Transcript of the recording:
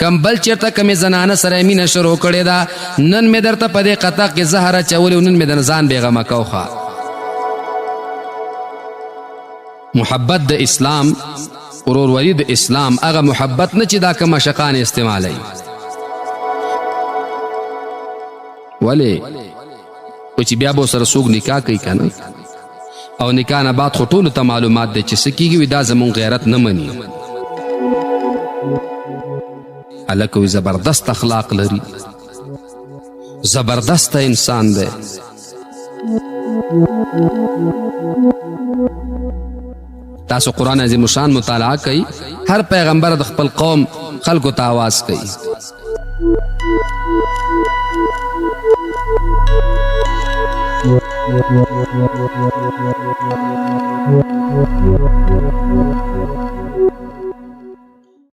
کم بل چیرته کمی زنانه سره مینه شروع کړې ده نن مې درته په دې قطع کې زهر اچولې نن مې د ځان بېغمه کوخه محبت د اسلام ورورولي د اسلام هغه محبت نه چې دا کوم مشقان استعمالوي ولې و چې بیا به سره څوک نکاح کوي که نه او نکاح نه بعد خو ټولو ته معلومات دی چې څه کېږي وي دا زمونږ غیرت نه مني هلکه وي زبردست اخلاق لري زبردست انسان دی تاسو قرآن عظیم شان مطالعه کوي هر پیغمبر د خپل قوم خلکو ته آواز کوي